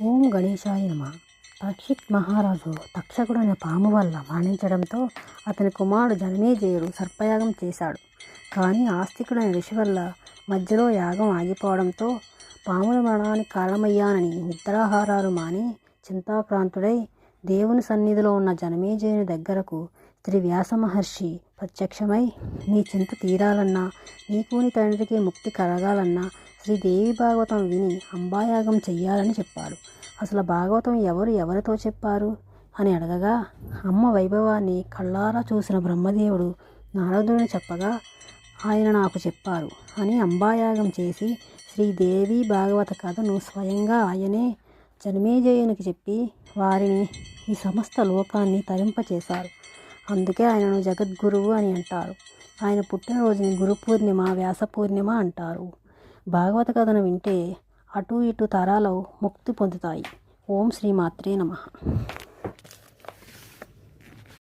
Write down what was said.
ఓం గణేశాయ నమః. పరీక్షిత్ మహారాజు తక్షకుడు అనే పాము వల్ల మరణించడంతో అతని కుమారుడు జనమేజయుడు సర్పయాగం చేశాడు. కానీ ఆస్తికుడైన ఋషి వల్ల మధ్యలో యాగం ఆగిపోవడంతో పాముల మరణానికి కారణమయ్యానని నిద్రాహారాలు మాని చింతాక్రాంతుడై దేవుని సన్నిధిలో ఉన్న జనమేజయుని దగ్గరకు శ్రీ వ్యాస మహర్షి ప్రత్యక్షమై నీ చింత తీరాలన్నా నీకు నీ తండ్రికి ముక్తి కలగాలన్నా శ్రీదేవి భాగవతం విని అంబాయాగం చెయ్యాలని చెప్పాడు. అసలు భాగవతం ఎవరితో చెప్పారు అని అడగగా అమ్మ వైభవాన్ని కళ్ళారా చూసిన బ్రహ్మదేవుడు నారదుని చెప్పగా ఆయన నాకు చెప్పారు అని అంబాయాగం చేసి శ్రీదేవి భాగవత కథను స్వయంగా ఆయనే జనమేజయునికి చెప్పి వారిని ఈ సమస్త లోకాన్ని తరింపచేశారు. అందుకే ఆయనను జగద్గురువు అని అంటారు. ఆయన పుట్టినరోజుని గురు పూర్ణిమ, వ్యాస పూర్ణిమ అంటారు. భాగవత కథను వింటే అటు ఇటు తరాలు ముక్తి పొందుతాయి. ఓం శ్రీమాత్రే నమః.